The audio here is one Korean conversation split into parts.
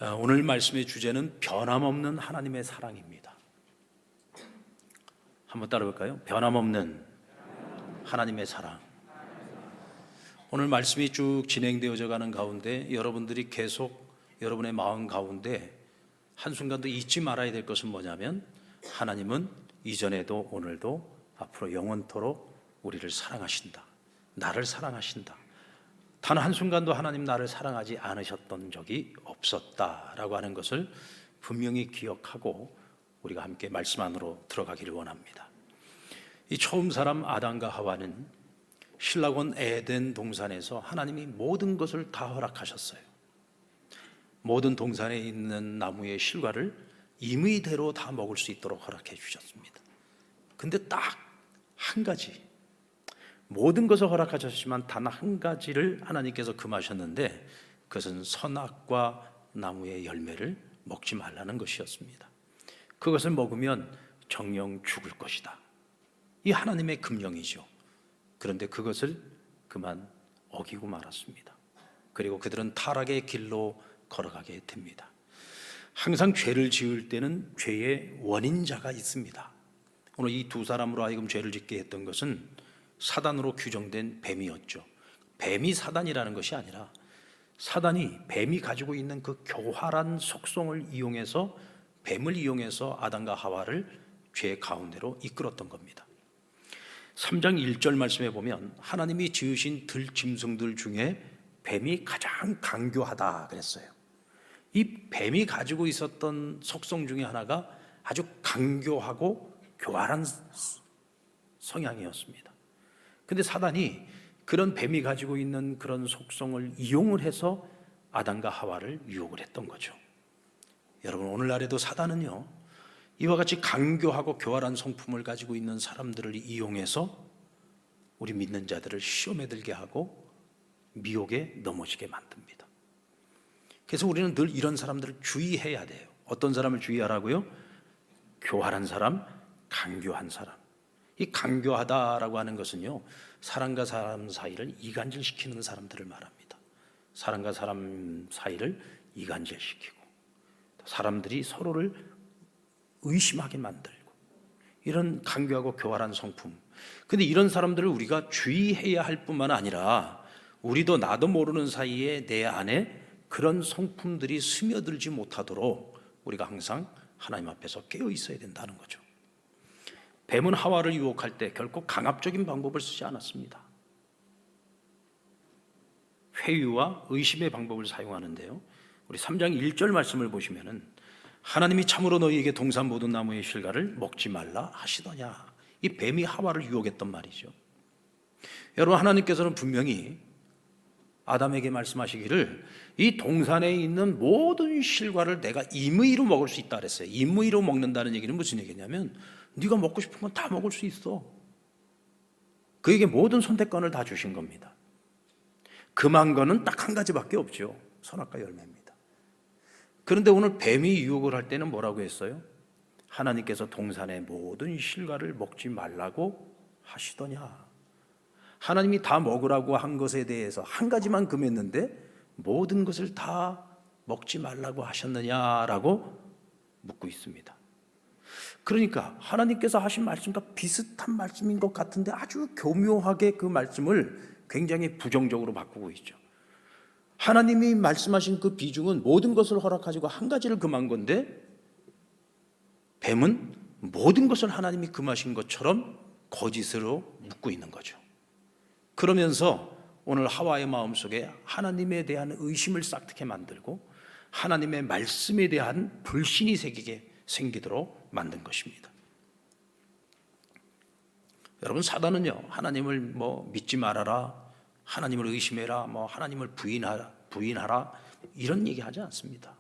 오늘 말씀의 주제는 변함없는 하나님의 사랑입니다. 한번 따라볼까요? 변함없는 하나님의 사랑. 오늘 말씀이 쭉 진행되어져 가는 가운데 여러분들이 계속 여러분의 마음 가운데 한순간도 잊지 말아야 될 것은 뭐냐면, 하나님은 이전에도 오늘도 앞으로 영원토록 우리를 사랑하신다. 나를 사랑하신다. 단 한순간도 하나님 나를 사랑하지 않으셨던 적이 없었다라고 하는 것을 분명히 기억하고 우리가 함께 말씀 안으로 들어가기를 원합니다. 이 처음 사람 아담과 하와는 신락원 에덴 동산에서 하나님이 모든 것을 다 허락하셨어요. 모든 동산에 있는 나무의 실과를 임의대로 다 먹을 수 있도록 허락해 주셨습니다. 근데 딱 한 가지, 모든 것을 허락하셨지만 단 한 가지를 하나님께서 금하셨는데, 그것은 선악과 나무의 열매를 먹지 말라는 것이었습니다. 그것을 먹으면 정령 죽을 것이다. 이 하나님의 금령이죠. 그런데 그것을 그만 어기고 말았습니다. 그리고 그들은 타락의 길로 걸어가게 됩니다. 항상 죄를 지을 때는 죄의 원인자가 있습니다. 오늘 이 두 사람으로 하여금 죄를 짓게 했던 것은 사단으로 규정된 뱀이었죠. 뱀이 사단이라는 것이 아니라 사단이 뱀이 가지고 있는 그 교활한 속성을 이용해서, 뱀을 이용해서 아담과 하와를 죄 가운데로 이끌었던 겁니다. 3장 1절 말씀에 보면 하나님이 지으신 들짐승들 중에 뱀이 가장 강교하다 그랬어요. 이 뱀이 가지고 있었던 속성 중에 하나가 아주 강교하고 교활한 성향이었습니다. 근데 사단이 그런 뱀이 가지고 있는 그런 속성을 이용을 해서 아담과 하와를 유혹을 했던 거죠. 여러분, 오늘날에도 사단은요, 이와 같이 강교하고 교활한 성품을 가지고 있는 사람들을 이용해서 우리 믿는 자들을 시험에 들게 하고 미혹에 넘어지게 만듭니다. 그래서 우리는 늘 이런 사람들을 주의해야 돼요. 어떤 사람을 주의하라고요? 교활한 사람, 강교한 사람. 이 강교하다라고 하는 것은요, 사람과 사람 사이를 이간질시키는 사람들을 말합니다. 사람과 사람 사이를 이간질시키고 사람들이 서로를 의심하게 만들고, 이런 강교하고 교활한 성품. 근데 이런 사람들을 우리가 주의해야 할 뿐만 아니라 우리도 나도 모르는 사이에 내 안에 그런 성품들이 스며들지 못하도록 우리가 항상 하나님 앞에서 깨어 있어야 된다는 거죠. 뱀은 하와를 유혹할 때 결코 강압적인 방법을 쓰지 않았습니다. 회유와 의심의 방법을 사용하는데요, 우리 3장 1절 말씀을 보시면은 하나님이 참으로 너희에게 동산 모든 나무의 실과를 먹지 말라 하시더냐. 이 뱀이 하와를 유혹했던 말이죠. 여러분, 하나님께서는 분명히 아담에게 말씀하시기를 이 동산에 있는 모든 실과를 내가 임의로 먹을 수 있다 그랬어요. 임의로 먹는다는 얘기는 무슨 얘기냐면, 네가 먹고 싶은 건 다 먹을 수 있어. 그에게 모든 선택권을 다 주신 겁니다. 금한 거는 딱 한 가지밖에 없죠. 선악과 열매입니다. 그런데 오늘 뱀이 유혹을 할 때는 뭐라고 했어요? 하나님께서 동산의 모든 실과를 먹지 말라고 하시더냐. 하나님이 다 먹으라고 한 것에 대해서 한 가지만 금했는데 모든 것을 다 먹지 말라고 하셨느냐라고 묻고 있습니다. 그러니까 하나님께서 하신 말씀과 비슷한 말씀인 것 같은데 아주 교묘하게 그 말씀을 굉장히 부정적으로 바꾸고 있죠. 하나님이 말씀하신 그 비중은 모든 것을 허락하시고 한 가지를 금한 건데, 뱀은 모든 것을 하나님이 금하신 것처럼 거짓으로 묻고 있는 거죠. 그러면서 오늘 하와의 마음속에 하나님에 대한 의심을 싹트게 만들고 하나님의 말씀에 대한 불신이 생기도록 만든 것입니다. 여러분, 사단은요, 하나님을 믿지 말아라, 하나님을 의심해라, 하나님을 부인하라 이런 얘기 하지 않습니다.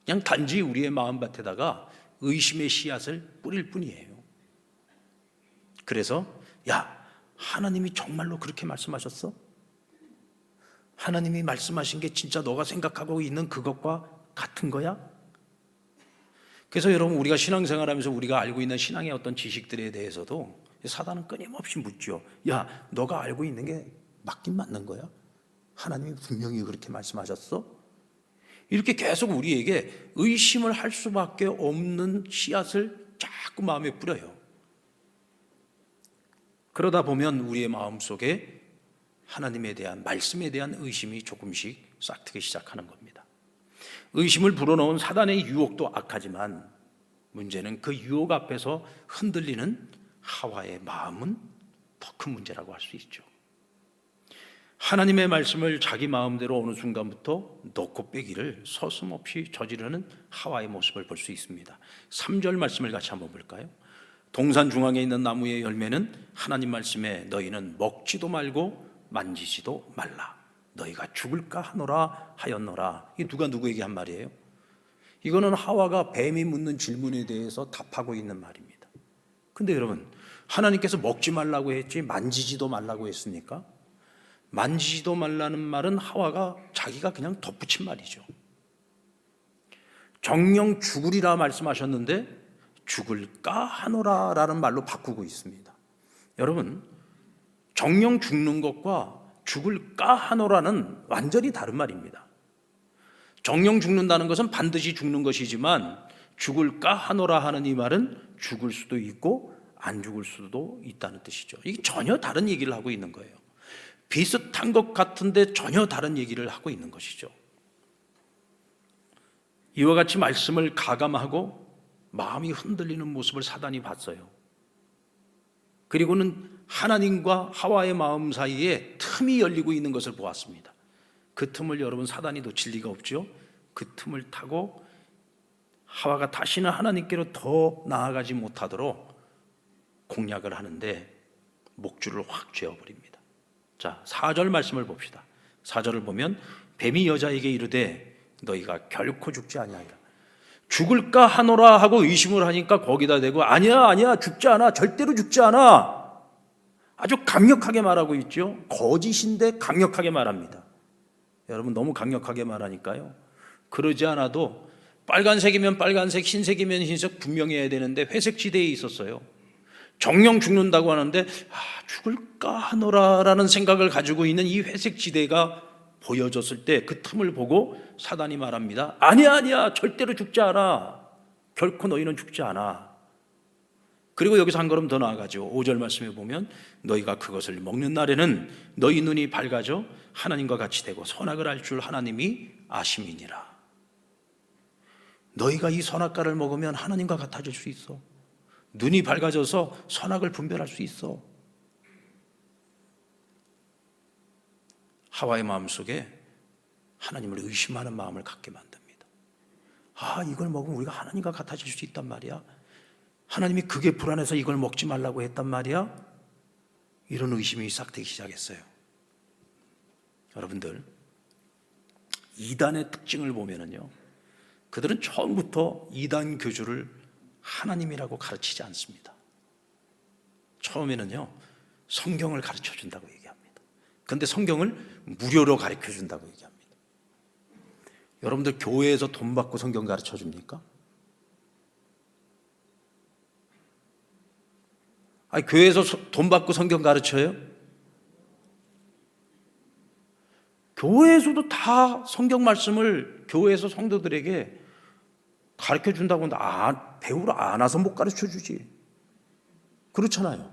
그냥 단지 우리의 마음밭에다가 의심의 씨앗을 뿌릴 뿐이에요. 그래서 야, 하나님이 정말로 그렇게 말씀하셨어? 하나님이 말씀하신 게 진짜 너가 생각하고 있는 그것과 같은 거야? 그래서 여러분, 우리가 신앙생활하면서 우리가 알고 있는 신앙의 어떤 지식들에 대해서도 사단은 끊임없이 묻죠. 야, 너가 알고 있는 게 맞긴 맞는 거야? 하나님이 분명히 그렇게 말씀하셨어? 이렇게 계속 우리에게 의심을 할 수밖에 없는 씨앗을 자꾸 마음에 뿌려요. 그러다 보면 우리의 마음속에 하나님에 대한, 말씀에 대한 의심이 조금씩 싹트기 시작하는 겁니다. 의심을 불어넣은 사단의 유혹도 악하지만 문제는 그 유혹 앞에서 흔들리는 하와의 마음은 더 큰 문제라고 할 수 있죠. 하나님의 말씀을 자기 마음대로 어느 순간부터 넣고 빼기를 서슴없이 저지르는 하와의 모습을 볼 수 있습니다. 3절 말씀을 같이 한번 볼까요? 동산 중앙에 있는 나무의 열매는 하나님 말씀에 너희는 먹지도 말고 만지지도 말라. 너희가 죽을까 하노라 하였노라. 이 누가 누구에게 한 말이에요? 이거는 하와가 뱀이 묻는 질문에 대해서 답하고 있는 말입니다. 근데 여러분, 하나님께서 먹지 말라고 했지 만지지도 말라고 했습니까? 만지지도 말라는 말은 하와가 자기가 그냥 덧붙인 말이죠. 정령 죽으리라 말씀하셨는데 죽을까 하노라 라는 말로 바꾸고 있습니다. 여러분, 정령 죽는 것과 죽을까 하노라는 완전히 다른 말입니다. 정령 죽는다는 것은 반드시 죽는 것이지만 죽을까 하노라 하는 이 말은 죽을 수도 있고 안 죽을 수도 있다는 뜻이죠. 이게 전혀 다른 얘기를 하고 있는 거예요. 비슷한 것 같은데 전혀 다른 얘기를 하고 있는 것이죠. 이와 같이 말씀을 가감하고 마음이 흔들리는 모습을 사단이 봤어요. 그리고는 하나님과 하와의 마음 사이에 틈이 열리고 있는 것을 보았습니다. 그 틈을 여러분 사단이 놓칠 리가 없죠. 그 틈을 타고 하와가 다시는 하나님께로 더 나아가지 못하도록 공략을 하는데 목줄을 확 쥐어버립니다. 자, 4절 말씀을 봅시다. 4절을 보면 뱀이 여자에게 이르되 너희가 결코 죽지 아니하리라. 죽을까 하노라 하고 의심을 하니까 거기다 대고 아니야 죽지 않아, 절대로 죽지 않아. 아주 강력하게 말하고 있죠. 거짓인데 강력하게 말합니다. 여러분, 너무 강력하게 말하니까요, 그러지 않아도 빨간색이면 빨간색, 흰색이면 흰색 분명히 해야 되는데 회색 지대에 있었어요. 정령 죽는다고 하는데 죽을까 하노라라는 생각을 가지고 있는 이 회색 지대가 보여졌을 때 그 틈을 보고 사단이 말합니다. 아니야 절대로 죽지 않아. 결코 너희는 죽지 않아. 그리고 여기서 한 걸음 더 나아가죠. 5절 말씀에 보면 너희가 그것을 먹는 날에는 너희 눈이 밝아져 하나님과 같이 되고 선악을 알 줄 하나님이 아심이니라. 너희가 이 선악과를 먹으면 하나님과 같아질 수 있어. 눈이 밝아져서 선악을 분별할 수 있어. 하와의 마음속에 하나님을 의심하는 마음을 갖게 만듭니다. 이걸 먹으면 우리가 하나님과 같아질 수 있단 말이야. 하나님이 그게 불안해서 이걸 먹지 말라고 했단 말이야. 이런 의심이 싹트기 시작했어요. 여러분들, 이단의 특징을 보면은요, 그들은 처음부터 이단 교주를 하나님이라고 가르치지 않습니다. 처음에는요, 성경을 가르쳐 준다고 얘기합니다. 그런데 성경을 무료로 가르쳐 준다고 얘기합니다. 여러분들 교회에서 돈 받고 성경 가르쳐 줍니까? 교회에서 돈 받고 성경 가르쳐요? 교회에서도 다 성경 말씀을 교회에서 성도들에게 가르쳐 준다고 하는데 배우러 안 와서 못 가르쳐 주지. 그렇잖아요.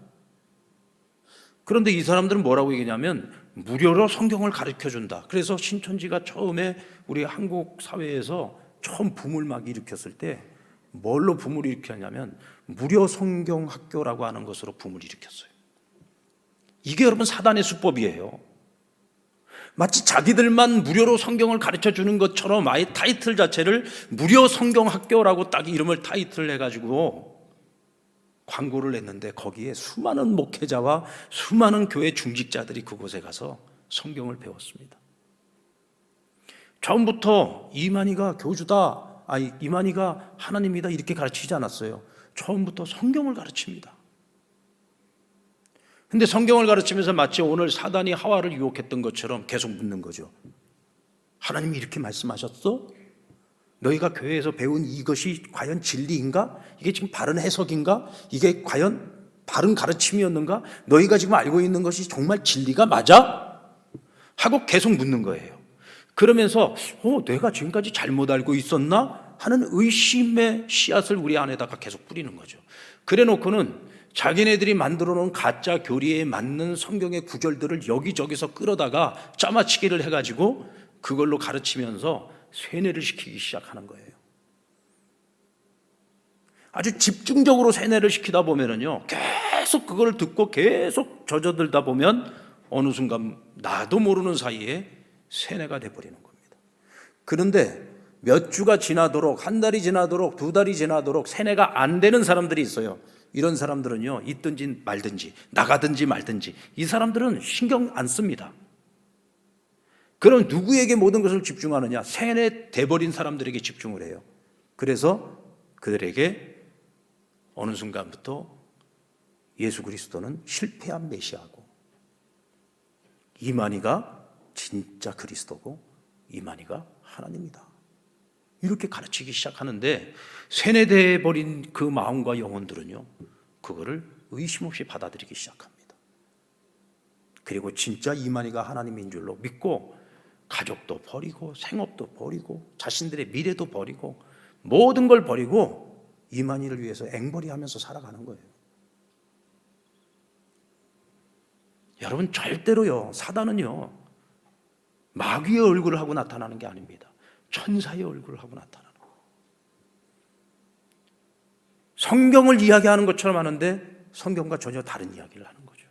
그런데 이 사람들은 뭐라고 얘기냐면 무료로 성경을 가르쳐 준다. 그래서 신천지가 처음에 우리 한국 사회에서 처음 붐을 막 일으켰을 때 뭘로 붐을 일으켰냐면 무료 성경 학교라고 하는 것으로 붐을 일으켰어요. 이게 여러분 사단의 수법이에요. 마치 자기들만 무료로 성경을 가르쳐 주는 것처럼 아예 타이틀 자체를 무료 성경 학교라고 딱 이름을 타이틀 해가지고 광고를 냈는데 거기에 수많은 목회자와 수많은 교회 중직자들이 그곳에 가서 성경을 배웠습니다. 처음부터 이만희가 교주다, 이만희가 하나님이다 이렇게 가르치지 않았어요. 처음부터 성경을 가르칩니다. 근데 성경을 가르치면서 마치 오늘 사단이 하와를 유혹했던 것처럼 계속 묻는 거죠. 하나님이 이렇게 말씀하셨어? 너희가 교회에서 배운 이것이 과연 진리인가? 이게 지금 바른 해석인가? 이게 과연 바른 가르침이었는가? 너희가 지금 알고 있는 것이 정말 진리가 맞아? 하고 계속 묻는 거예요. 그러면서 내가 지금까지 잘못 알고 있었나 하는 의심의 씨앗을 우리 안에다가 계속 뿌리는 거죠. 그래 놓고는 자기네들이 만들어 놓은 가짜 교리에 맞는 성경의 구절들을 여기저기서 끌어다가 짜맞추기를 해가지고 그걸로 가르치면서 세뇌를 시키기 시작하는 거예요. 아주 집중적으로 세뇌를 시키다 보면은요, 계속 그걸 듣고 계속 젖어들다 보면 어느 순간 나도 모르는 사이에 세뇌가 돼버리는 겁니다. 그런데 몇 주가 지나도록, 한 달이 지나도록, 두 달이 지나도록 세뇌가 안 되는 사람들이 있어요. 이런 사람들은요, 있든지 말든지 나가든지 말든지 이 사람들은 신경 안 씁니다. 그럼 누구에게 모든 것을 집중하느냐? 세뇌 돼버린 사람들에게 집중을 해요. 그래서 그들에게 어느 순간부터 예수 그리스도는 실패한 메시아고, 이만희가 진짜 그리스도고, 이만희가 하나님이다, 이렇게 가르치기 시작하는데, 세뇌돼 버린 그 마음과 영혼들은요, 그거를 의심 없이 받아들이기 시작합니다. 그리고 진짜 이만희가 하나님인 줄로 믿고 가족도 버리고 생업도 버리고 자신들의 미래도 버리고 모든 걸 버리고 이만희를 위해서 앵벌이하면서 살아가는 거예요. 여러분, 절대로요, 사단은요 마귀의 얼굴을 하고 나타나는 게 아닙니다. 천사의 얼굴을 하고 나타나는 거예요. 성경을 이야기하는 것처럼 하는데 성경과 전혀 다른 이야기를 하는 거죠.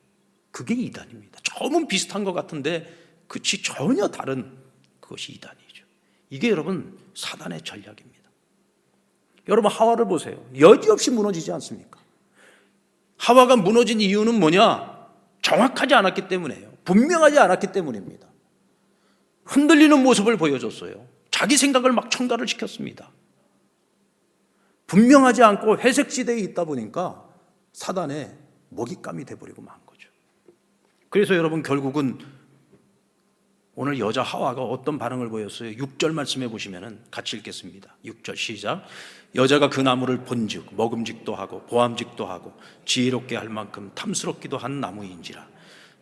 그게 이단입니다. 조금 비슷한 것 같은데 그치 전혀 다른 그것이 이단이죠. 이게 여러분 사단의 전략입니다. 여러분, 하와를 보세요. 여지없이 무너지지 않습니까? 하와가 무너진 이유는 뭐냐? 정확하지 않았기 때문이에요. 분명하지 않았기 때문입니다. 흔들리는 모습을 보여줬어요. 자기 생각을 막 첨가를 시켰습니다. 분명하지 않고 회색 지대에 있다 보니까 사단의 먹잇감이 돼버리고 만 거죠. 그래서 여러분, 결국은 오늘 여자 하와가 어떤 반응을 보였어요? 6절 말씀해 보시면 같이 읽겠습니다. 6절 시작. 여자가 그 나무를 본즉 먹음직도 하고 보암직도 하고 지혜롭게 할 만큼 탐스럽기도 한 나무인지라.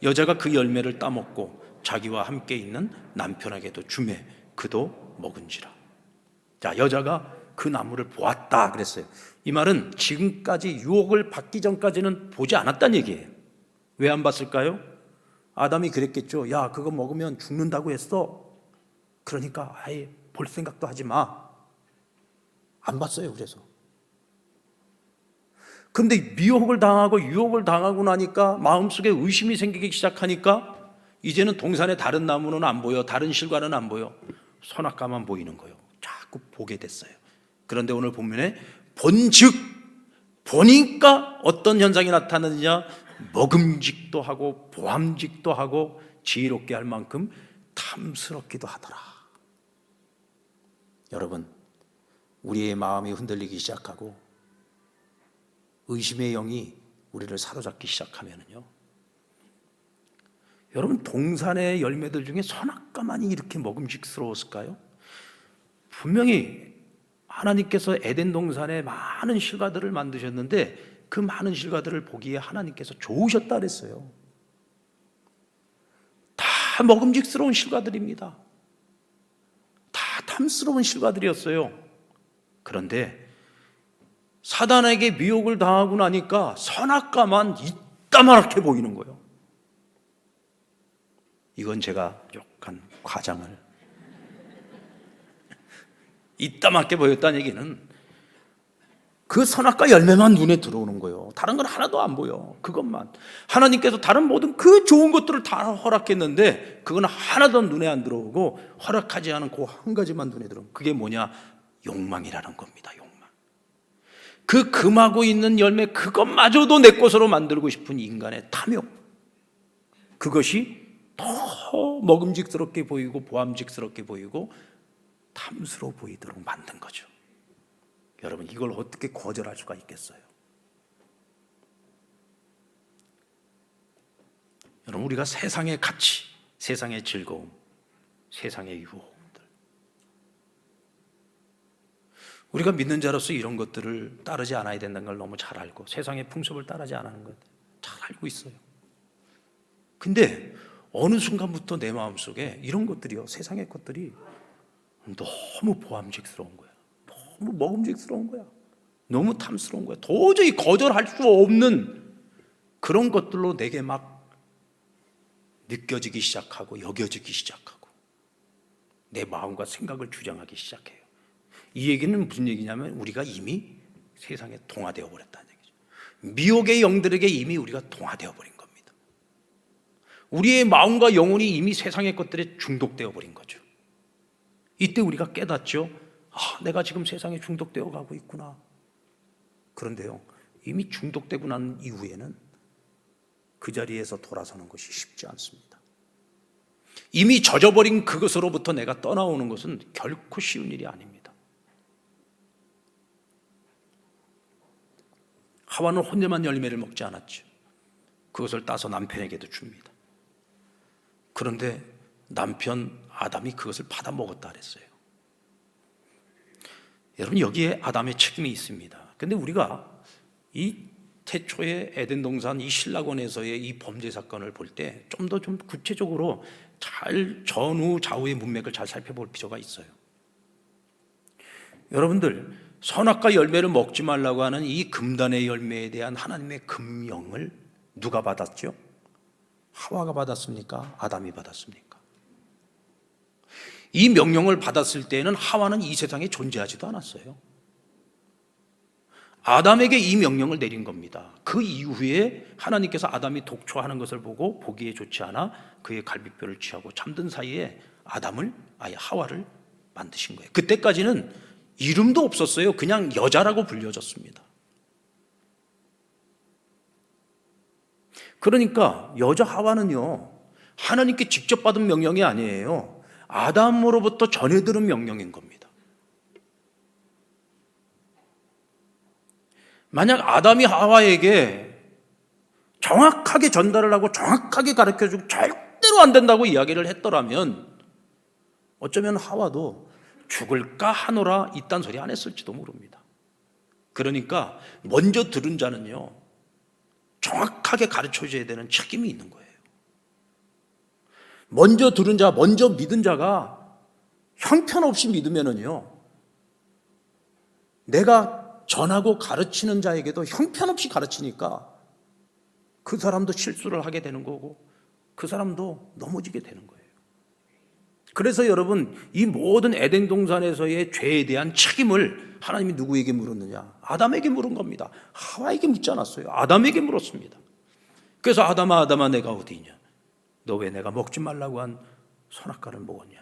여자가 그 열매를 따먹고 자기와 함께 있는 남편에게도 주매 그도 먹은지라. 자, 여자가 그 나무를 보았다 그랬어요. 이 말은 지금까지 유혹을 받기 전까지는 보지 않았다는 얘기예요. 왜 안 봤을까요? 아담이 그랬겠죠. 야, 그거 먹으면 죽는다고 했어. 그러니까 아예 볼 생각도 하지 마. 안 봤어요. 그래서. 그런데 미혹을 당하고 유혹을 당하고 나니까 마음속에 의심이 생기기 시작하니까 이제는 동산의 다른 나무는 안 보여, 다른 실과는 안 보여, 선악과만 보이는 거예요. 자꾸 보게 됐어요. 그런데 오늘 본문에 본즉, 보니까 어떤 현상이 나타나느냐? 먹음직도 하고 보암직도 하고 지혜롭게 할 만큼 탐스럽기도 하더라. 여러분, 우리의 마음이 흔들리기 시작하고 의심의 영이 우리를 사로잡기 시작하면요, 여러분, 동산의 열매들 중에 선악과만이 이렇게 먹음직스러웠을까요? 분명히 하나님께서 에덴 동산에 많은 실과들을 만드셨는데 그 많은 실과들을 보기에 하나님께서 좋으셨다 그랬어요. 다 먹음직스러운 실과들입니다. 다 탐스러운 실과들이었어요. 그런데 사단에게 미혹을 당하고 나니까 선악과만 이따만하게 보이는 거예요. 이건 제가 약간 과장을, 이따만하게 보였다는 얘기는 그 선악과 열매만 눈에 들어오는 거예요. 다른 건 하나도 안 보여. 그것만. 하나님께서 다른 모든 그 좋은 것들을 다 허락했는데 그건 하나도 눈에 안 들어오고 허락하지 않은 그 한 가지만 눈에 들어오고, 그게 뭐냐? 욕망이라는 겁니다. 욕망. 그 금하고 있는 열매 그것마저도 내 것으로 만들고 싶은 인간의 탐욕, 그것이 더 먹음직스럽게 보이고 보암직스럽게 보이고 탐스러워 보이도록 만든 거죠. 여러분, 이걸 어떻게 거절할 수가 있겠어요? 여러분, 우리가 세상의 가치, 세상의 즐거움, 세상의 유혹들, 우리가 믿는 자로서 이런 것들을 따르지 않아야 된다는 걸 너무 잘 알고 세상의 풍습을 따르지 않는 것 잘 알고 있어요. 근데 어느 순간부터 내 마음속에 이런 것들이요, 세상의 것들이 너무 보암직스러운 거야. 너무 먹음직스러운 거야. 너무 탐스러운 거야. 도저히 거절할 수 없는 그런 것들로 내게 막 느껴지기 시작하고 여겨지기 시작하고 내 마음과 생각을 주장하기 시작해요. 이 얘기는 무슨 얘기냐면 우리가 이미 세상에 동화되어 버렸다는 얘기죠. 미혹의 영들에게 이미 우리가 동화되어 버린 겁니다. 우리의 마음과 영혼이 이미 세상의 것들에 중독되어 버린 거죠. 이때 우리가 깨닫죠. 내가 지금 세상에 중독되어 가고 있구나. 그런데요, 이미 중독되고 난 이후에는 그 자리에서 돌아서는 것이 쉽지 않습니다. 이미 젖어버린 그것으로부터 내가 떠나오는 것은 결코 쉬운 일이 아닙니다. 하와는 혼자만 열매를 먹지 않았죠. 그것을 따서 남편에게도 줍니다. 그런데 남편 아담이 그것을 받아 먹었다 그랬어요. 여러분, 여기에 아담의 책임이 있습니다. 근데 우리가 이 태초의 에덴 동산 이 신라권에서의 이 범죄 사건을 볼 때 좀 더 좀 구체적으로 잘 전후 좌우의 문맥을 잘 살펴볼 필요가 있어요. 여러분들, 선악과 열매를 먹지 말라고 하는 이 금단의 열매에 대한 하나님의 금령을 누가 받았죠? 하와가 받았습니까? 아담이 받았습니까? 이 명령을 받았을 때에는 하와는 이 세상에 존재하지도 않았어요. 아담에게 이 명령을 내린 겁니다. 그 이후에 하나님께서 아담이 독초하는 것을 보고 보기에 좋지 않아 그의 갈비뼈를 취하고 잠든 사이에 하와를 만드신 거예요. 그때까지는 이름도 없었어요. 그냥 여자라고 불려졌습니다. 그러니까 여자 하와는요, 하나님께 직접 받은 명령이 아니에요. 아담으로부터 전해 들은 명령인 겁니다. 만약 아담이 하와에게 정확하게 전달을 하고 정확하게 가르쳐주고 절대로 안 된다고 이야기를 했더라면 어쩌면 하와도 죽을까 하노라 이딴 소리 안 했을지도 모릅니다. 그러니까 먼저 들은 자는요, 정확하게 가르쳐줘야 되는 책임이 있는 거예요. 먼저 들은 자, 먼저 믿은 자가 형편없이 믿으면은요, 내가 전하고 가르치는 자에게도 형편없이 가르치니까 그 사람도 실수를 하게 되는 거고 그 사람도 넘어지게 되는 거예요. 그래서 여러분, 이 모든 에덴 동산에서의 죄에 대한 책임을 하나님이 누구에게 물었느냐? 아담에게 물은 겁니다. 하와에게 묻지 않았어요. 아담에게 물었습니다. 그래서 아담아 내가 어디 있냐? 너 왜 내가 먹지 말라고 한 선악과를 먹었냐?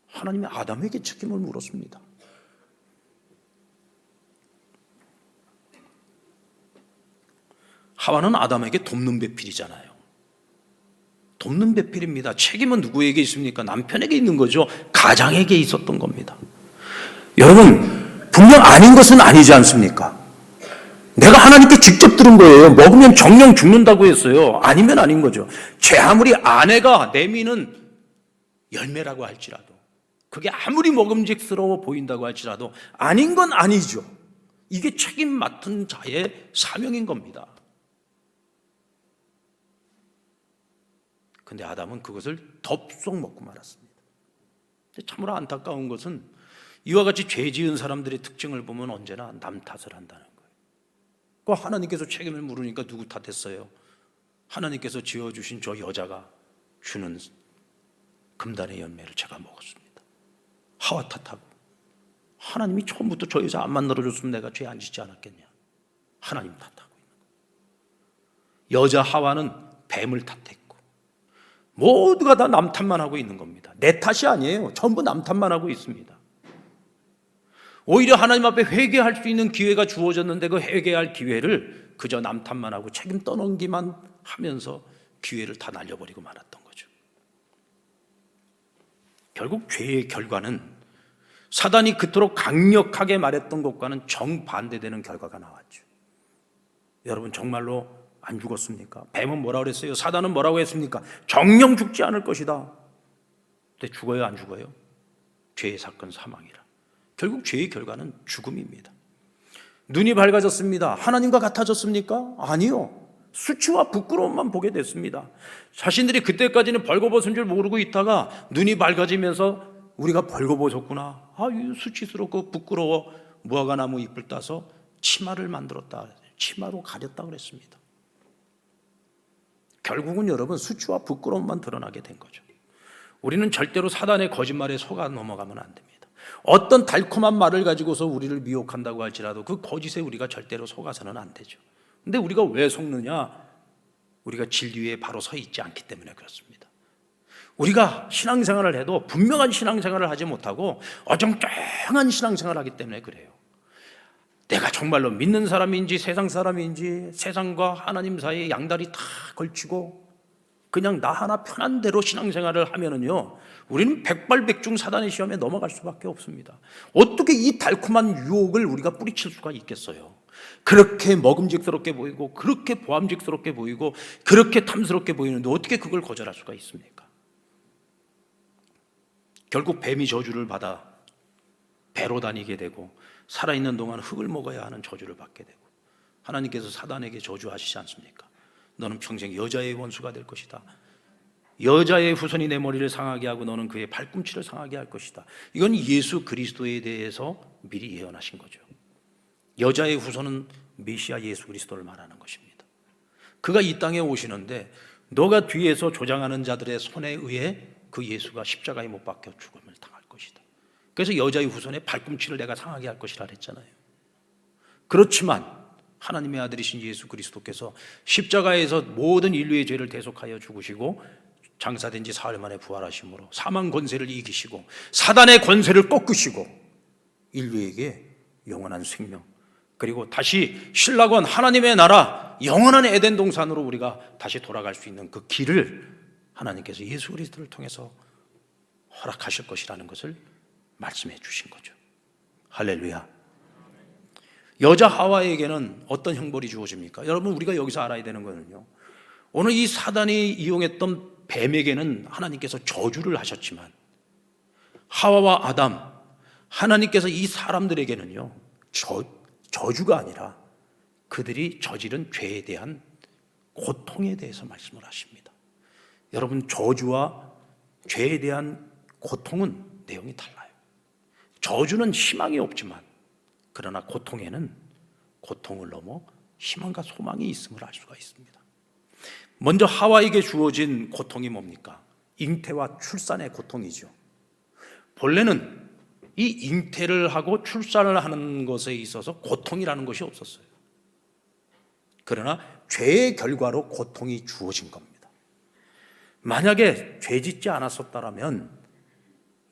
하나님이 아담에게 책임을 물었습니다. 하와는 아담에게 돕는 배필이잖아요. 돕는 배필입니다. 책임은 누구에게 있습니까? 남편에게 있는 거죠. 가장에게 있었던 겁니다. 여러분, 분명 아닌 것은 아니지 않습니까? 내가 하나님께 직접 들은 거예요. 먹으면 정령 죽는다고 했어요. 아니면 아닌 거죠. 제 아무리 아내가 내미는 열매라고 할지라도, 그게 아무리 먹음직스러워 보인다고 할지라도 아닌 건 아니죠. 이게 책임 맡은 자의 사명인 겁니다. 근데 아담은 그것을 덥석 먹고 말았습니다. 근데 참으로 안타까운 것은 이와 같이 죄 지은 사람들의 특징을 보면 언제나 남 탓을 한다는 거예요. 그 하나님께서 책임을 물으니까 누구 탓했어요? 하나님께서 지어주신 저 여자가 주는 금단의 열매를 제가 먹었습니다. 하와 탓하고, 하나님이 처음부터 저 여자 안 만들어줬으면 내가 죄 안 짓지 않았겠냐? 하나님 탓하고 있는 거예요. 여자 하와는 뱀을 탓했고, 모두가 다 남 탓만 하고 있는 겁니다. 내 탓이 아니에요. 전부 남 탓만 하고 있습니다. 오히려 하나님 앞에 회개할 수 있는 기회가 주어졌는데 그 회개할 기회를 그저 남 탓만 하고 책임 떠넘기만 하면서 기회를 다 날려버리고 말았던 거죠. 결국 죄의 결과는 사단이 그토록 강력하게 말했던 것과는 정반대되는 결과가 나왔죠. 여러분, 정말로 안 죽었습니까? 뱀은 뭐라고 그랬어요? 사단은 뭐라고 했습니까? 정령 죽지 않을 것이다. 근데 죽어요, 안 죽어요? 죄의 사건 사망이라. 결국 죄의 결과는 죽음입니다. 눈이 밝아졌습니다. 하나님과 같아졌습니까? 아니요. 수치와 부끄러움만 보게 됐습니다. 자신들이 그때까지는 벌거벗은 줄 모르고 있다가 눈이 밝아지면서 우리가 벌거벗었구나, 수치스럽고 부끄러워 무화과나무 잎을 따서 치마를 만들었다, 치마로 가렸다 그랬습니다. 결국은 여러분, 수치와 부끄러움만 드러나게 된 거죠. 우리는 절대로 사단의 거짓말에 속아 넘어가면 안 됩니다. 어떤 달콤한 말을 가지고서 우리를 미혹한다고 할지라도 그 거짓에 우리가 절대로 속아서는 안 되죠. 근데 우리가 왜 속느냐? 우리가 진리 위에 바로 서 있지 않기 때문에 그렇습니다. 우리가 신앙생활을 해도 분명한 신앙생활을 하지 못하고 어정쩡한 신앙생활을 하기 때문에 그래요. 내가 정말로 믿는 사람인지 세상 사람인지 세상과 하나님 사이에 양다리 다 걸치고 그냥 나 하나 편한 대로 신앙생활을 하면은요, 우리는 백발백중 사단의 시험에 넘어갈 수밖에 없습니다. 어떻게 이 달콤한 유혹을 우리가 뿌리칠 수가 있겠어요? 그렇게 먹음직스럽게 보이고 그렇게 보암직스럽게 보이고 그렇게 탐스럽게 보이는데 어떻게 그걸 거절할 수가 있습니까? 결국 뱀이 저주를 받아 배로 다니게 되고 살아있는 동안 흙을 먹어야 하는 저주를 받게 되고, 하나님께서 사단에게 저주하시지 않습니까? 너는 평생 여자의 원수가 될 것이다. 여자의 후손이 내 머리를 상하게 하고 너는 그의 발꿈치를 상하게 할 것이다. 이건 예수 그리스도에 대해서 미리 예언하신 거죠. 여자의 후손은 메시아 예수 그리스도를 말하는 것입니다. 그가 이 땅에 오시는데 너가 뒤에서 조장하는 자들의 손에 의해 그 예수가 십자가에 못 박혀 죽음을 당할 것이다. 그래서 여자의 후손의 발꿈치를 내가 상하게 할 것이라 했잖아요. 그렇지만 하나님의 아들이신 예수 그리스도께서 십자가에서 모든 인류의 죄를 대속하여 죽으시고 장사된 지 사흘 만에 부활하심으로 사망 권세를 이기시고 사단의 권세를 꺾으시고 인류에게 영원한 생명, 그리고 다시 신라권 하나님의 나라 영원한 에덴 동산으로 우리가 다시 돌아갈 수 있는 그 길을 하나님께서 예수 그리스도를 통해서 허락하실 것이라는 것을 말씀해 주신 거죠. 할렐루야. 여자 하와에게는 어떤 형벌이 주어집니까? 여러분, 우리가 여기서 알아야 되는 거는요, 오늘 이 사단이 이용했던 뱀에게는 하나님께서 저주를 하셨지만 하와와 아담, 하나님께서 이 사람들에게는요 저주가 아니라 그들이 저지른 죄에 대한 고통에 대해서 말씀을 하십니다. 여러분, 저주와 죄에 대한 고통은 내용이 달라요. 저주는 희망이 없지만 그러나 고통에는 고통을 넘어 희망과 소망이 있음을 알 수가 있습니다. 먼저 하와에게 주어진 고통이 뭡니까? 잉태와 출산의 고통이죠. 본래는 이 잉태를 하고 출산을 하는 것에 있어서 고통이라는 것이 없었어요. 그러나 죄의 결과로 고통이 주어진 겁니다. 만약에 죄 짓지 않았었다면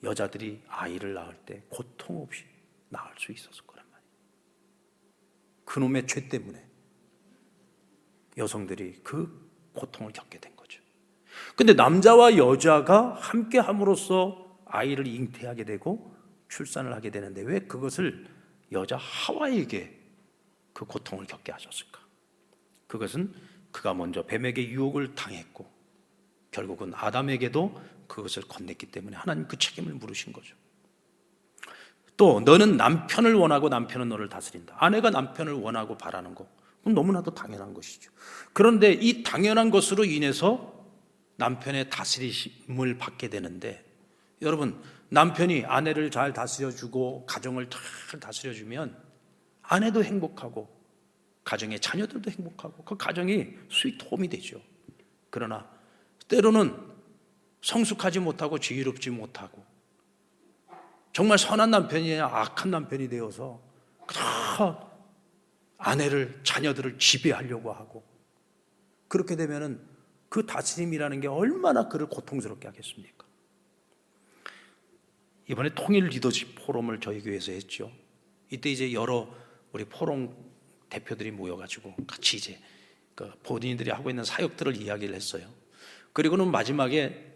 여자들이 아이를 낳을 때 고통 없이 낳을 수 있었을 거란 말이에요. 그놈의 죄 때문에 여성들이 그 고통을 겪게 된 거죠. 근데 남자와 여자가 함께 함으로써 아이를 잉태하게 되고 출산을 하게 되는데 왜 그것을 여자 하와에게 그 고통을 겪게 하셨을까? 그것은 그가 먼저 뱀에게 유혹을 당했고 결국은 아담에게도 그것을 건넸기 때문에 하나님 그 책임을 물으신 거죠. 또 너는 남편을 원하고 남편은 너를 다스린다. 아내가 남편을 원하고 바라는 거, 그건 너무나도 당연한 것이죠. 그런데 이 당연한 것으로 인해서 남편의 다스림을 받게 되는데, 여러분, 남편이 아내를 잘 다스려주고 가정을 잘 다스려주면 아내도 행복하고 가정의 자녀들도 행복하고 그 가정이 스위트홈이 되죠. 그러나 때로는 성숙하지 못하고 지혜롭지 못하고 정말 선한 남편이 악한 남편이 되어서 아내를, 자녀들을 지배하려고 하고, 그렇게 되면은 그 다스림이라는 게 얼마나 그를 고통스럽게 하겠습니까? 이번에 통일 리더십 포럼을 저희 교회에서 했죠. 이때 이제 여러 우리 포럼 대표들이 모여가지고 같이 이제 그 본인들이 하고 있는 사역들을 이야기를 했어요. 그리고는 마지막에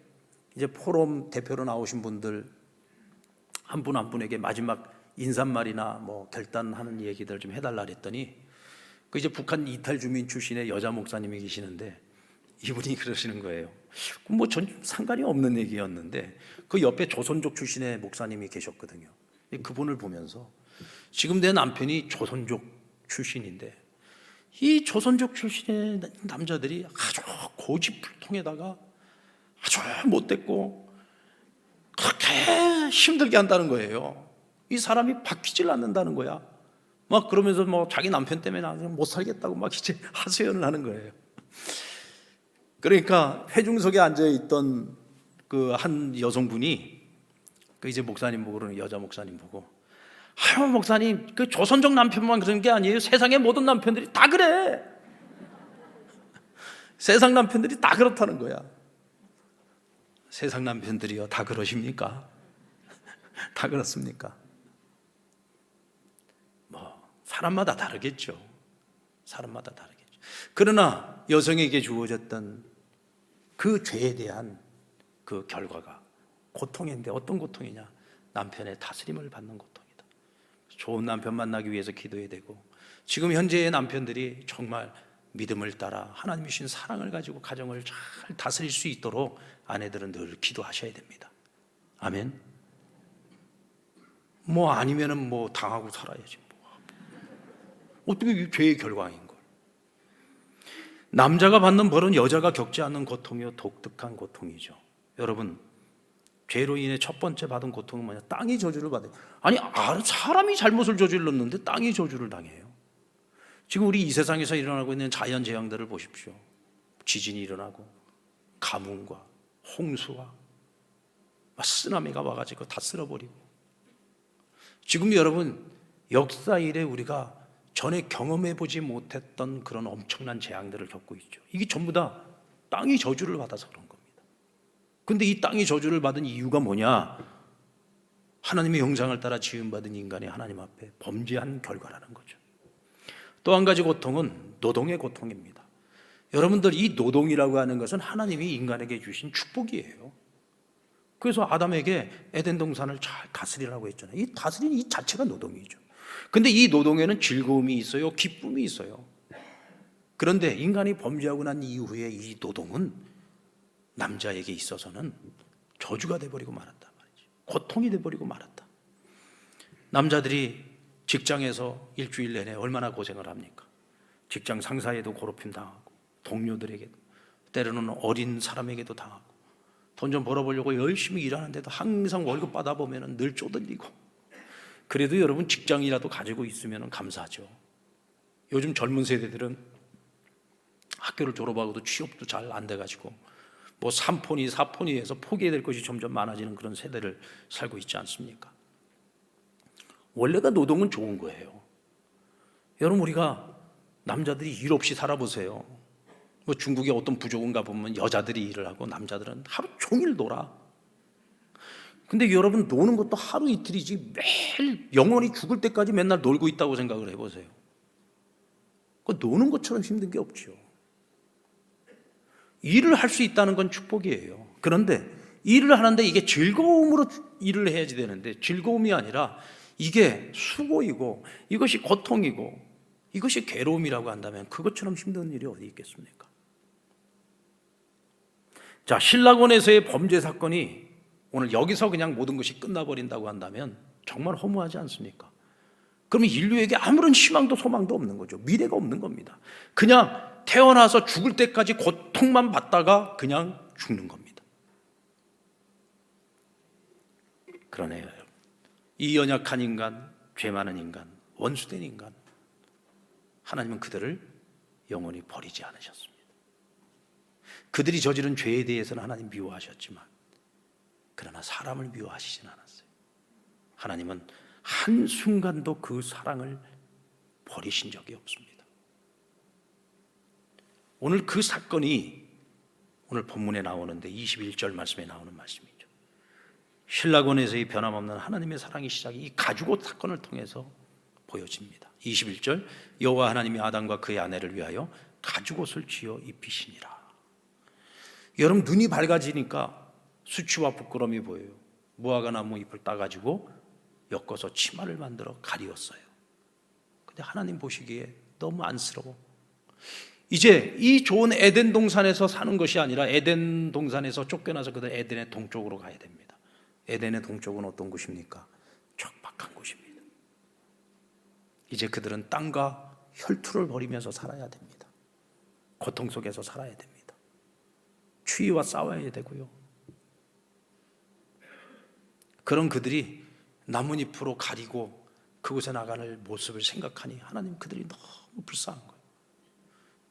이제 포럼 대표로 나오신 분들 한 분 한 분에게 마지막 인사말이나 뭐 결단하는 얘기들 좀 해달라 그랬더니, 그 이제 북한 이탈 주민 출신의 여자 목사님이 계시는데 이분이 그러시는 거예요. 뭐 전 상관이 없는 얘기였는데 그 옆에 조선족 출신의 목사님이 계셨거든요. 그분을 보면서 지금 내 남편이 조선족 출신인데 이 조선족 출신의 남자들이 아주 고집불통에다가 아주 못됐고 그렇게 힘들게 한다는 거예요. 이 사람이 바뀌질 않는다는 거야. 막 그러면서 뭐 자기 남편 때문에 나는 못 살겠다고 막 이제 하소연을 하는 거예요. 그러니까 회중석에 앉아 있던 그 한 여성분이 그 이제 목사님 보고 그러는 여자 목사님 보고, 아유 목사님, 그 조선족 남편만 그런 게 아니에요. 세상의 모든 남편들이 다 그래. 세상 남편들이 다 그렇다는 거야. 세상 남편들이요 다 그러십니까? 다 그렇습니까? 뭐 사람마다 다르겠죠. 사람마다 다르겠죠. 그러나 여성에게 주어졌던 그 죄에 대한 그 결과가 고통인데, 어떤 고통이냐? 남편의 다스림을 받는 고통이다. 좋은 남편 만나기 위해서 기도해야 되고, 지금 현재의 남편들이 정말 믿음을 따라 하나님이 주신 사랑을 가지고 가정을 잘 다스릴 수 있도록 아내들은 늘 기도하셔야 됩니다. 아멘. 뭐 아니면은 뭐 당하고 살아야지. 어떻게 이게 죄의 결과인 걸. 남자가 받는 벌은 여자가 겪지 않는 고통이요 독특한 고통이죠. 여러분, 죄로 인해 첫 번째 받은 고통은 뭐냐? 땅이 저주를 받아요. 아니, 사람이 잘못을 저질렀는데 땅이 저주를 당해요. 지금 우리 이 세상에서 일어나고 있는 자연재앙들을 보십시오. 지진이 일어나고 가뭄과 홍수와 쓰나미가 와가지고 다 쓸어버리고, 지금 여러분 역사 이래 우리가 전에 경험해보지 못했던 그런 엄청난 재앙들을 겪고 있죠. 이게 전부 다 땅이 저주를 받아서 그런 겁니다. 근데 이 땅이 저주를 받은 이유가 뭐냐? 하나님의 형상을 따라 지음받은 인간이 하나님 앞에 범죄한 결과라는 거죠. 또 한 가지 고통은 노동의 고통입니다. 여러분들, 이 노동이라고 하는 것은 하나님이 인간에게 주신 축복이에요. 그래서 아담에게 에덴 동산을 잘 다스리라고 했잖아요. 이 다스리는 이 자체가 노동이죠. 근데 이 노동에는 즐거움이 있어요, 기쁨이 있어요. 그런데 인간이 범죄하고 난 이후에 이 노동은 남자에게 있어서는 저주가 돼버리고 말았다 말이지. 고통이 돼버리고 말았다. 남자들이 직장에서 일주일 내내 얼마나 고생을 합니까? 직장 상사에도 괴롭힘 당하고, 동료들에게도, 때로는 어린 사람에게도 당하고, 돈 좀 벌어보려고 열심히 일하는데도 항상 월급 받아보면 늘 쪼들리고. 그래도 여러분, 직장이라도 가지고 있으면 감사하죠. 요즘 젊은 세대들은 학교를 졸업하고도 취업도 잘 안 돼가지고 뭐 3폰이 4폰이 해서 포기해야 될 것이 점점 많아지는 그런 세대를 살고 있지 않습니까? 원래가 노동은 좋은 거예요. 여러분, 우리가 남자들이 일 없이 살아보세요. 뭐 중국의 어떤 부족은 가보면 여자들이 일을 하고 남자들은 하루 종일 놀아. 근데 여러분, 노는 것도 하루 이틀이지 매일 영원히 죽을 때까지 맨날 놀고 있다고 생각을 해보세요. 그 노는 것처럼 힘든 게 없죠. 일을 할 수 있다는 건 축복이에요. 그런데 일을 하는데 이게 즐거움으로 일을 해야지 되는데, 즐거움이 아니라 이게 수고이고 이것이 고통이고 이것이 괴로움이라고 한다면 그것처럼 힘든 일이 어디 있겠습니까? 자, 신라곤에서의 범죄 사건이 오늘 여기서 그냥 모든 것이 끝나버린다고 한다면 정말 허무하지 않습니까? 그러면 인류에게 아무런 희망도 소망도 없는 거죠. 미래가 없는 겁니다. 그냥 태어나서 죽을 때까지 고통만 받다가 그냥 죽는 겁니다. 그러네요. 이 연약한 인간, 죄 많은 인간, 원수된 인간, 하나님은 그들을 영원히 버리지 않으셨습니다. 그들이 저지른 죄에 대해서는 하나님 미워하셨지만, 그러나 사람을 미워하시진 않았어요. 하나님은 한순간도 그 사랑을 버리신 적이 없습니다. 오늘 그 사건이 오늘 본문에 나오는데 21절 말씀에 나오는 말씀이죠. 신라곤에서의 변함없는 하나님의 사랑의 시작이 이 가죽옷 사건을 통해서 보여집니다. 21절, 여호와 하나님이 아담과 그의 아내를 위하여 가죽옷을 지어 입히시니라. 여러분, 눈이 밝아지니까 수치와 부끄러움이 보여요. 무화과 나무 잎을 따가지고 엮어서 치마를 만들어 가리웠어요. 근데 하나님 보시기에 너무 안쓰러워. 이제 이 좋은 에덴 동산에서 사는 것이 아니라 에덴 동산에서 쫓겨나서 그들 에덴의 동쪽으로 가야 됩니다. 에덴의 동쪽은 어떤 곳입니까? 척박한 곳입니다. 이제 그들은 땅과 혈투를 벌이면서 살아야 됩니다. 고통 속에서 살아야 됩니다. 추위와 싸워야 되고요. 그런 그들이 나뭇잎으로 가리고 그곳에 나가는 모습을 생각하니 하나님 그들이 너무 불쌍한 거예요.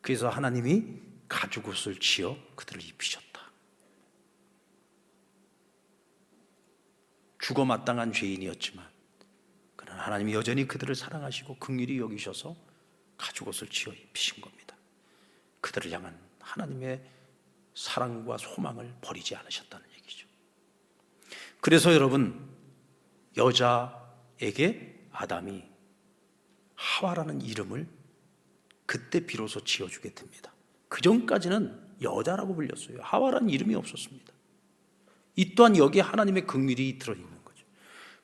그래서 하나님이 가죽옷을 지어 그들을 입히셨다. 죽어 마땅한 죄인이었지만 그러나 하나님이 여전히 그들을 사랑하시고 긍휼히 여기셔서 가죽옷을 지어 입히신 겁니다. 그들을 향한 하나님의 사랑과 소망을 버리지 않으셨다는 얘기죠. 그래서 여러분, 여자에게 아담이 하와라는 이름을 그때 비로소 지어주게 됩니다. 그 전까지는 여자라고 불렸어요. 하와라는 이름이 없었습니다. 이 또한 여기에 하나님의 긍휼이 들어있는 거죠.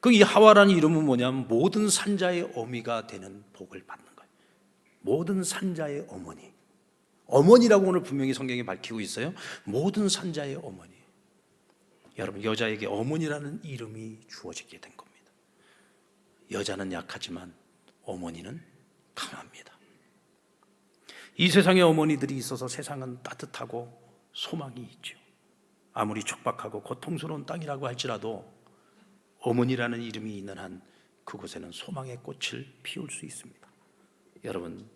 그 이 하와라는 이름은 뭐냐면 모든 산자의 어미가 되는 복을 받는 거예요. 모든 산자의 어머니. 어머니라고 오늘 분명히 성경에 밝히고 있어요. 모든 산자의 어머니. 여러분, 여자에게 어머니라는 이름이 주어지게 된 겁니다. 여자는 약하지만 어머니는 강합니다. 이 세상에 어머니들이 있어서 세상은 따뜻하고 소망이 있죠. 아무리 척박하고 고통스러운 땅이라고 할지라도 어머니라는 이름이 있는 한 그곳에는 소망의 꽃을 피울 수 있습니다. 여러분,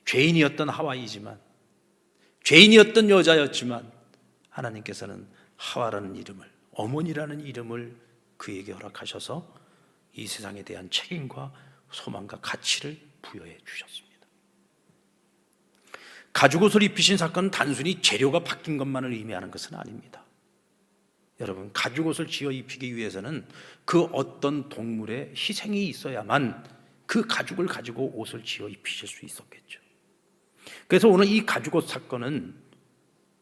죄인이었던 하와이지만, 죄인이었던 여자였지만 하나님께서는 하와라는 이름을, 어머니라는 이름을 그에게 허락하셔서 이 세상에 대한 책임과 소망과 가치를 부여해 주셨습니다. 가죽옷을 입히신 사건은 단순히 재료가 바뀐 것만을 의미하는 것은 아닙니다. 여러분, 가죽옷을 지어 입히기 위해서는 그 어떤 동물의 희생이 있어야만 그 가죽을 가지고 옷을 지어 입히실 수 있었겠죠. 그래서 오늘 이 가죽옷 사건은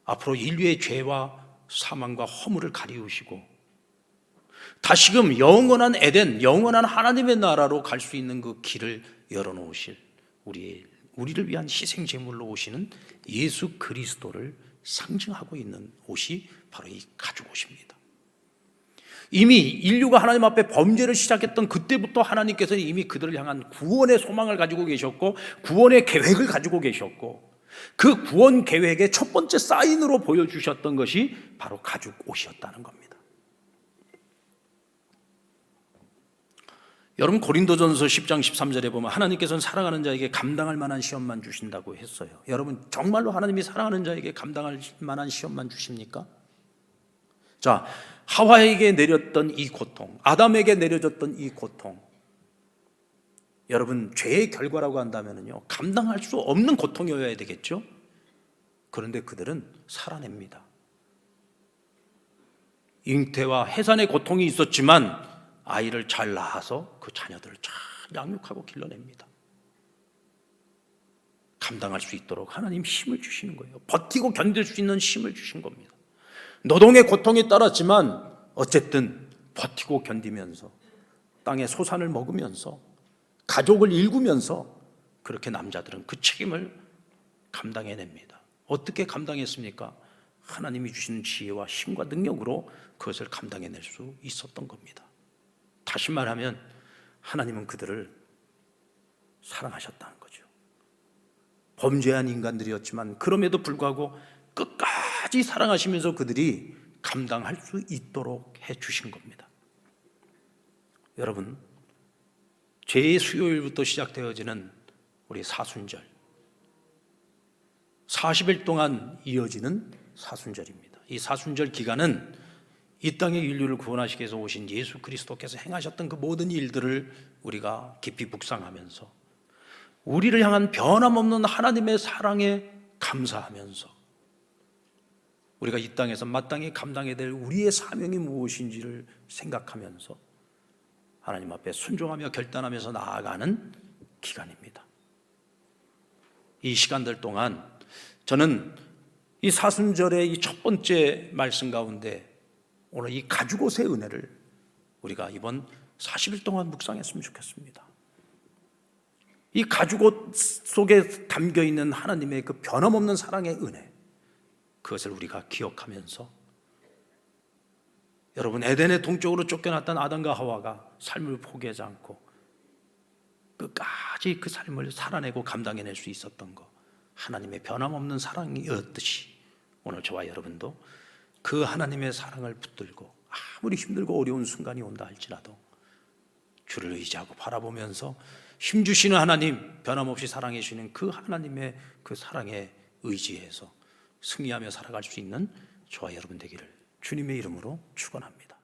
앞으로 인류의 죄와 사망과 허물을 가리우시고 다시금 영원한 에덴, 영원한 하나님의 나라로 갈 수 있는 그 길을 열어놓으실 우리를 위한 희생 제물로 오시는 예수 그리스도를 상징하고 있는 옷이 바로 이 가죽옷입니다. 이미 인류가 하나님 앞에 범죄를 시작했던 그때부터 하나님께서는 이미 그들을 향한 구원의 소망을 가지고 계셨고 구원의 계획을 가지고 계셨고 그 구원 계획의 첫 번째 사인으로 보여주셨던 것이 바로 가죽옷이었다는 겁니다. 여러분, 고린도전서 10장 13절에 보면 하나님께서는 사랑하는 자에게 감당할 만한 시험만 주신다고 했어요. 여러분, 정말로 하나님이 사랑하는 자에게 감당할 만한 시험만 주십니까? 자, 하와에게 내렸던 이 고통, 아담에게 내려졌던 이 고통, 여러분, 죄의 결과라고 한다면요, 감당할 수 없는 고통이어야 되겠죠? 그런데 그들은 살아냅니다. 잉태와 해산의 고통이 있었지만 아이를 잘 낳아서 그 자녀들을 잘 양육하고 길러냅니다. 감당할 수 있도록 하나님 힘을 주시는 거예요. 버티고 견딜 수 있는 힘을 주신 겁니다. 노동의 고통이 따랐지만 어쨌든 버티고 견디면서 땅의 소산을 먹으면서 가족을 일구면서 그렇게 남자들은 그 책임을 감당해냅니다. 어떻게 감당했습니까? 하나님이 주시는 지혜와 힘과 능력으로 그것을 감당해낼 수 있었던 겁니다. 다시 말하면 하나님은 그들을 사랑하셨다는 거죠. 범죄한 인간들이었지만 그럼에도 불구하고 끝까지 사랑하시면서 그들이 감당할 수 있도록 해주신 겁니다. 여러분, 죄의 수요일부터 시작되어지는 우리 사순절, 40일 동안 이어지는 사순절입니다. 이 사순절 기간은 이 땅의 인류를 구원하시기 위해서 오신 예수 그리스도께서 행하셨던 그 모든 일들을 우리가 깊이 묵상하면서 우리를 향한 변함없는 하나님의 사랑에 감사하면서 우리가 이 땅에서 마땅히 감당해야 될 우리의 사명이 무엇인지를 생각하면서 하나님 앞에 순종하며 결단하면서 나아가는 기간입니다. 이 시간들 동안 저는 이 사순절의 이 첫 번째 말씀 가운데 오늘 이 가죽옷의 은혜를 우리가 이번 40일 동안 묵상했으면 좋겠습니다. 이 가죽옷 속에 담겨있는 하나님의 그 변함없는 사랑의 은혜, 그것을 우리가 기억하면서 여러분, 에덴의 동쪽으로 쫓겨났던 아담과 하와가 삶을 포기하지 않고 끝까지 그 삶을 살아내고 감당해낼 수 있었던 것, 하나님의 변함없는 사랑이었듯이 오늘 저와 여러분도 그 하나님의 사랑을 붙들고 아무리 힘들고 어려운 순간이 온다 할지라도 주를 의지하고 바라보면서 힘주시는 하나님, 변함없이 사랑해 주시는 그 하나님의 그 사랑에 의지해서 승리하며 살아갈 수 있는 저와 여러분 되기를 주님의 이름으로 축원합니다.